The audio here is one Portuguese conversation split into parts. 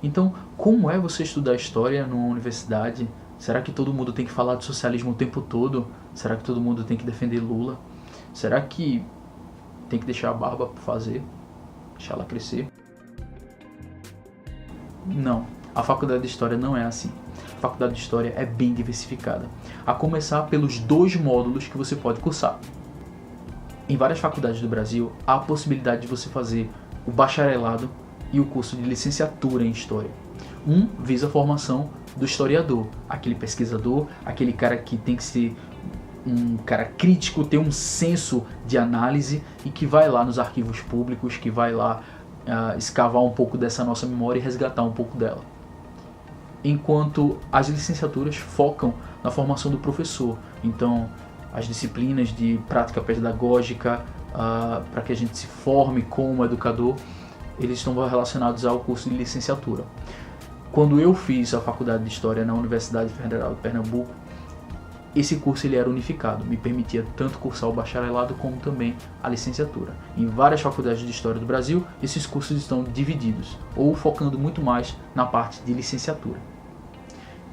Então, como é você estudar história numa universidade? Será que todo mundo tem que falar de socialismo o tempo todo? Será que todo mundo tem que defender Lula? Será que tem que deixar a barba para fazer? Deixar ela crescer? Não, a faculdade de História não é assim. A faculdade de História é bem diversificada, a começar pelos 2 módulos que você pode cursar. Em várias faculdades do Brasil, há a possibilidade de você fazer o bacharelado e o curso de licenciatura em História. Um visa a formação do historiador, aquele pesquisador, aquele cara que tem que ser um cara crítico, ter um senso de análise e que vai lá nos arquivos públicos, que vai lá escavar um pouco dessa nossa memória e resgatar um pouco dela. Enquanto as licenciaturas focam na formação do professor. Então, as disciplinas de prática pedagógica, para que a gente se forme como educador, eles estão relacionados ao curso de licenciatura. Quando eu fiz a faculdade de História na Universidade Federal de Pernambuco, esse curso ele era unificado, me permitia tanto cursar o bacharelado como também a licenciatura. Em várias faculdades de História do Brasil, esses cursos estão divididos, ou focando muito mais na parte de licenciatura.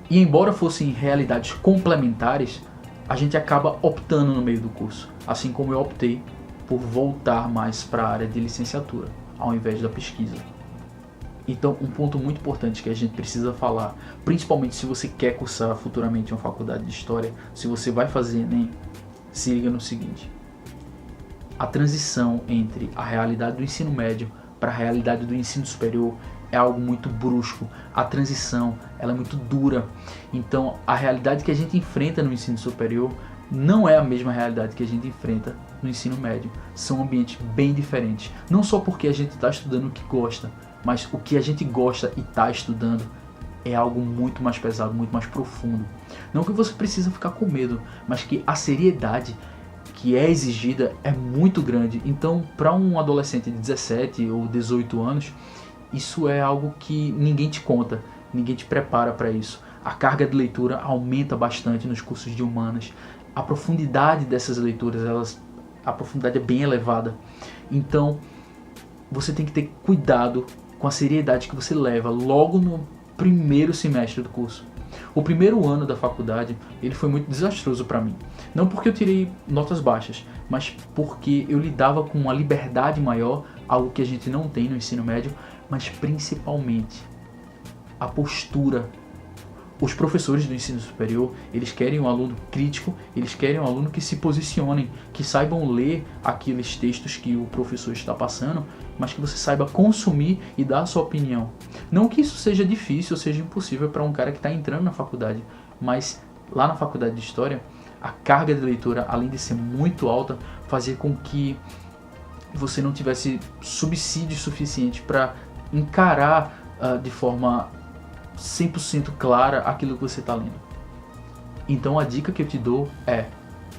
E embora fossem realidades complementares, a gente acaba optando no meio do curso, assim como eu optei por voltar mais para a área de licenciatura, ao invés da pesquisa. Então, um ponto muito importante que a gente precisa falar, principalmente se você quer cursar futuramente uma faculdade de História, se você vai fazer Enem, se liga no seguinte: a transição entre a realidade do ensino médio para a realidade do ensino superior é algo muito brusco. A transição ela é muito dura. Então, a realidade que a gente enfrenta no ensino superior não é a mesma realidade que a gente enfrenta no ensino médio. São ambientes bem diferentes. Não só porque a gente está estudando o que gosta, mas o que a gente gosta e está estudando é algo muito mais pesado, muito mais profundo. Não que você precisa ficar com medo, mas que a seriedade que é exigida é muito grande. Então, para um adolescente de 17 ou 18 anos, isso é algo que ninguém te conta, ninguém te prepara para isso. A carga de leitura aumenta bastante nos cursos de humanas. A profundidade dessas leituras, a profundidade é bem elevada. Então, você tem que ter cuidado com a seriedade que você leva logo no primeiro semestre do curso. O primeiro ano da faculdade, ele foi muito desastroso para mim. Não porque eu tirei notas baixas, mas porque eu lidava com uma liberdade maior, algo que a gente não tem no ensino médio, mas principalmente a postura. Os professores do ensino superior, eles querem um aluno crítico, eles querem um aluno que se posicionem, que saibam ler aqueles textos que o professor está passando, mas que você saiba consumir e dar a sua opinião. Não que isso seja difícil ou seja impossível para um cara que está entrando na faculdade, mas lá na faculdade de História, a carga de leitura, além de ser muito alta, fazia com que você não tivesse subsídio suficiente para encarar de forma 100% clara aquilo que você está lendo. Então a dica que eu te dou é: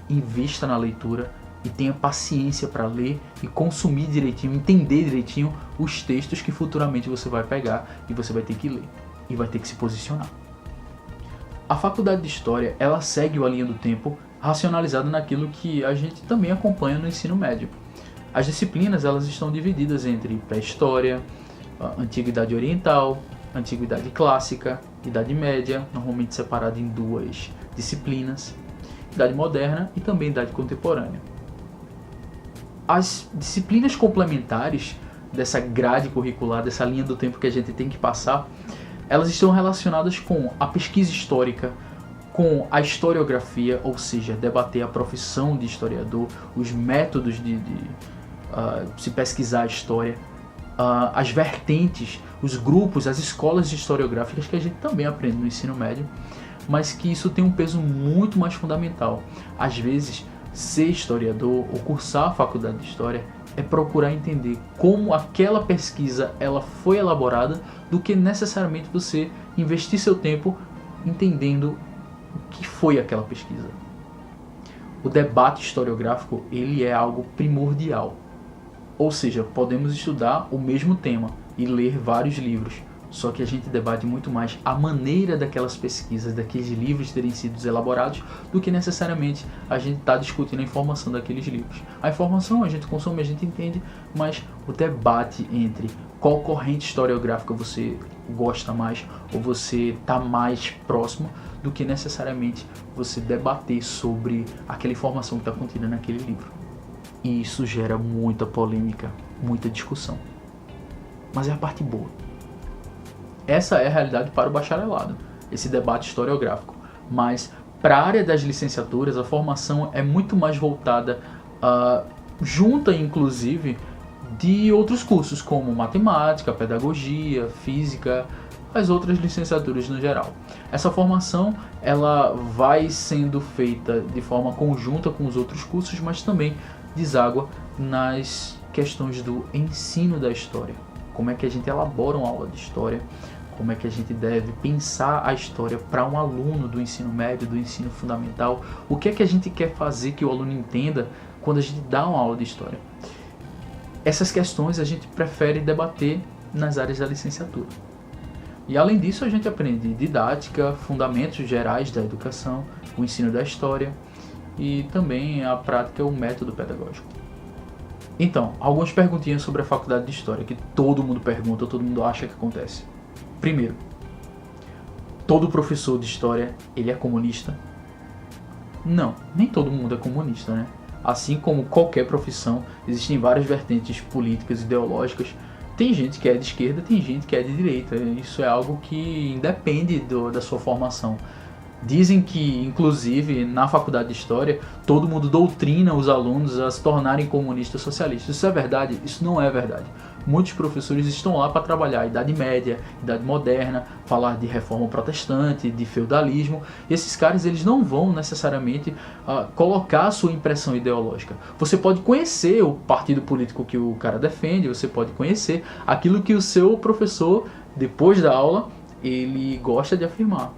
invista na leitura e tenha paciência para ler e consumir direitinho, entender direitinho os textos que futuramente você vai pegar e você vai ter que ler e vai ter que se posicionar. A faculdade de História, ela segue a linha do tempo racionalizada naquilo que a gente também acompanha no ensino médio. As disciplinas, elas estão divididas entre pré-história, antiguidade oriental, antiguidade clássica, idade média, normalmente separada em 2 disciplinas, idade moderna e também idade contemporânea. As disciplinas complementares dessa grade curricular, dessa linha do tempo que a gente tem que passar, elas estão relacionadas com a pesquisa histórica, com a historiografia, ou seja, debater a profissão de historiador, os métodos de se pesquisar a história, as vertentes, os grupos, as escolas historiográficas que a gente também aprende no ensino médio, mas que isso tem um peso muito mais fundamental. Às vezes, ser historiador ou cursar a faculdade de História é procurar entender como aquela pesquisa ela foi elaborada, do que necessariamente você investir seu tempo entendendo o que foi aquela pesquisa. O debate historiográfico ele é algo primordial. Ou seja, podemos estudar o mesmo tema e ler vários livros, só que a gente debate muito mais a maneira daquelas pesquisas, daqueles livros terem sido elaborados, do que necessariamente a gente está discutindo a informação daqueles livros. A informação a gente consome, a gente entende, mas o debate entre qual corrente historiográfica você gosta mais ou você está mais próximo, do que necessariamente você debater sobre aquela informação que está contida naquele livro. E isso gera muita polêmica, muita discussão. Mas é a parte boa. Essa é a realidade para o bacharelado, esse debate historiográfico. Mas para a área das licenciaturas, a formação é muito mais voltada, junta inclusive, de outros cursos, como matemática, pedagogia, física, as outras licenciaturas no geral. Essa formação ela vai sendo feita de forma conjunta com os outros cursos, mas também deságua nas questões do ensino da história. Como é que a gente elabora uma aula de história, como é que a gente deve pensar a história para um aluno do ensino médio, do ensino fundamental, o que é que a gente quer fazer que o aluno entenda quando a gente dá uma aula de história. Essas questões a gente prefere debater nas áreas da licenciatura. E além disso a gente aprende didática, fundamentos gerais da educação, o ensino da história e também a prática, o método pedagógico. Então, algumas perguntinhas sobre a faculdade de História que todo mundo pergunta, todo mundo acha que acontece. Primeiro, todo professor de História, ele é comunista? Não, nem todo mundo é comunista, né? Assim como qualquer profissão, existem várias vertentes políticas, ideológicas. Tem gente que é de esquerda, tem gente que é de direita. Isso é algo que independe da sua formação. Dizem que, inclusive, na faculdade de História, todo mundo doutrina os alunos a se tornarem comunistas socialistas. Isso é verdade? Isso não é verdade. Muitos professores estão lá para trabalhar a Idade Média, Idade Moderna, falar de reforma protestante, de feudalismo. E esses caras eles não vão necessariamente colocar a sua impressão ideológica. Você pode conhecer o partido político que o cara defende, você pode conhecer aquilo que o seu professor, depois da aula, ele gosta de afirmar.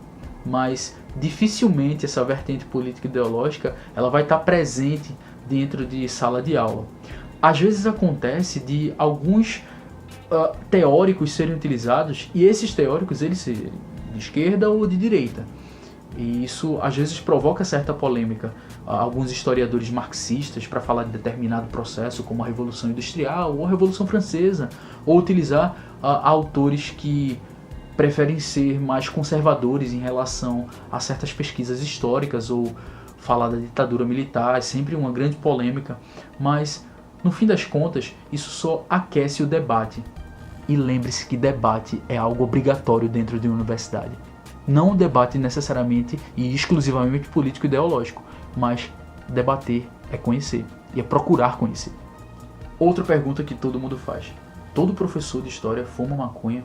Mas dificilmente essa vertente política ideológica ela vai estar presente dentro de sala de aula. Às vezes acontece de alguns teóricos serem utilizados e esses teóricos eles serem de esquerda ou de direita. E isso às vezes provoca certa polêmica. Alguns historiadores marxistas para falar de determinado processo como a Revolução Industrial ou a Revolução Francesa, ou utilizar autores que preferem ser mais conservadores em relação a certas pesquisas históricas ou falar da ditadura militar. É sempre uma grande polêmica, mas no fim das contas isso só aquece o debate. E lembre-se que debate é algo obrigatório dentro de uma universidade. Não um debate necessariamente e exclusivamente político e ideológico, mas debater é conhecer e é procurar conhecer. Outra pergunta que todo mundo faz: todo professor de história fuma maconha?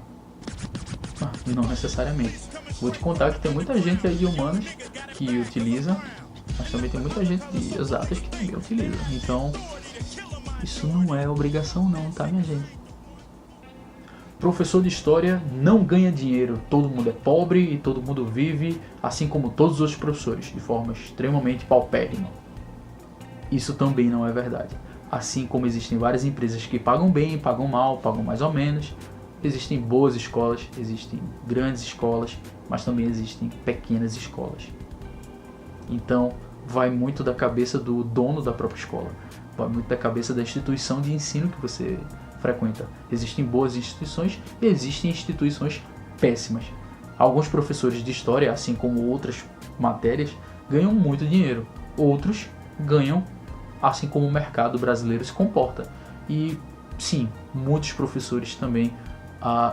Não necessariamente. Vou te contar que tem muita gente aí de humanas que utiliza, mas também tem muita gente de exatas que também utiliza. Então, isso não é obrigação não, tá, minha gente? Professor de história não ganha dinheiro. Todo mundo é pobre e todo mundo vive, assim como todos os outros professores, de forma extremamente paupérrima. Isso também não é verdade. Assim como existem várias empresas que pagam bem, pagam mal, pagam mais ou menos, existem boas escolas, existem grandes escolas, mas também existem pequenas escolas. Então, vai muito da cabeça do dono da própria escola, vai muito da cabeça da instituição de ensino que você frequenta. Existem boas instituições e existem instituições péssimas. Alguns professores de história, assim como outras matérias, ganham muito dinheiro. Outros ganham assim como o mercado brasileiro se comporta. E sim, muitos professores também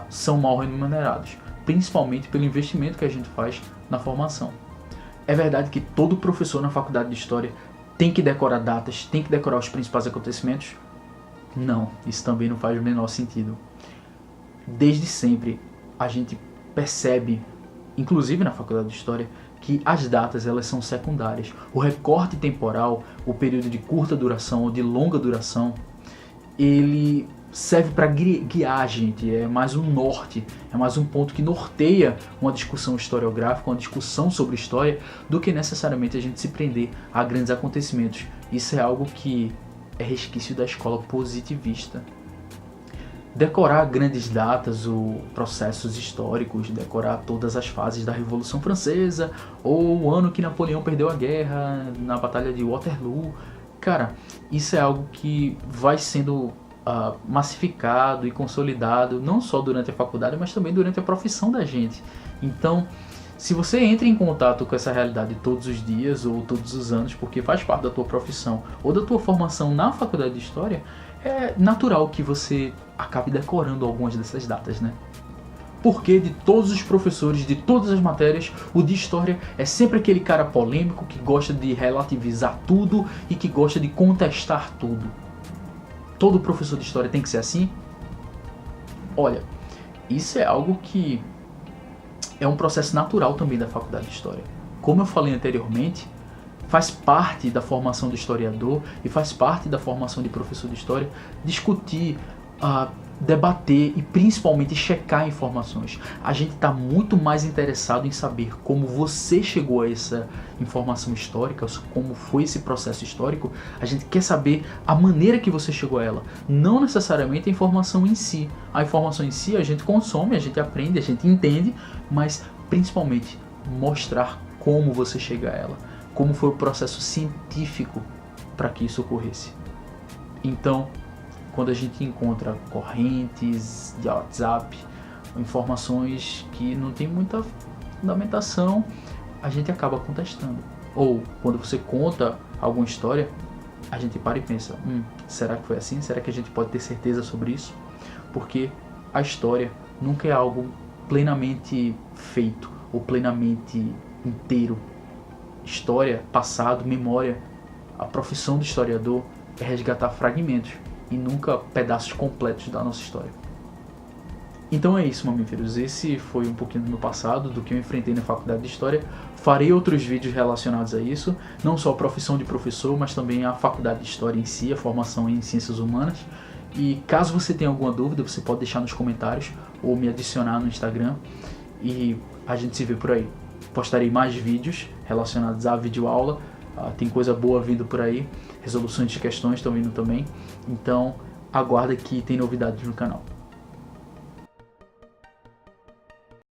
são mal remunerados, principalmente pelo investimento que a gente faz na formação. É verdade que todo professor na faculdade de História tem que decorar datas, tem que decorar os principais acontecimentos? Não, isso também não faz o menor sentido. Desde sempre a gente percebe, inclusive na faculdade de História, que as datas elas são secundárias. O recorte temporal, o período de curta duração ou de longa duração, ele serve para guiar a gente, é mais um norte, é mais um ponto que norteia uma discussão historiográfica, uma discussão sobre história, do que necessariamente a gente se prender a grandes acontecimentos. Isso é algo que é resquício da escola positivista. Decorar grandes datas ou processos históricos, decorar todas as fases da Revolução Francesa, ou o ano que Napoleão perdeu a guerra na Batalha de Waterloo, cara, isso é algo que vai sendo massificado e consolidado, não só durante a faculdade, mas também durante a profissão da gente. Então, se você entra em contato com essa realidade todos os dias ou todos os anos, porque faz parte da tua profissão ou da tua formação na faculdade de História, é natural que você acabe decorando algumas dessas datas, né? Porque de todos os professores, de todas as matérias, o de História é sempre aquele cara polêmico que gosta de relativizar tudo e que gosta de contestar tudo. Todo professor de História tem que ser assim? Olha, isso é algo que é um processo natural também da faculdade de História. Como eu falei anteriormente, faz parte da formação do historiador e faz parte da formação de professor de História discutir, debater e principalmente checar informações. A gente está muito mais interessado em saber como você chegou a essa informação histórica, como foi esse processo histórico. A gente quer saber a maneira que você chegou a ela, não necessariamente a informação em si. A informação em si a gente consome, a gente aprende, a gente entende, mas principalmente mostrar como você chega a ela, como foi o processo científico para que isso ocorresse. Então, quando a gente encontra correntes de WhatsApp, informações que não tem muita fundamentação, a gente acaba contestando. Ou quando você conta alguma história, a gente para e pensa, será que foi assim? Será que a gente pode ter certeza sobre isso? Porque a história nunca é algo plenamente feito ou plenamente inteiro. História, passado, memória, a profissão do historiador é resgatar fragmentos e nunca pedaços completos da nossa história. Então é isso, mamíferos. Esse foi um pouquinho do meu passado, do que eu enfrentei na faculdade de História. Farei outros vídeos relacionados a isso, não só a profissão de professor, mas também a faculdade de História em si, a formação em Ciências Humanas. E caso você tenha alguma dúvida, você pode deixar nos comentários ou me adicionar no Instagram e a gente se vê por aí. Postarei mais vídeos relacionados à videoaula, tem coisa boa vindo por aí, resoluções de questões estão vindo também, então aguarda que tem novidades no canal.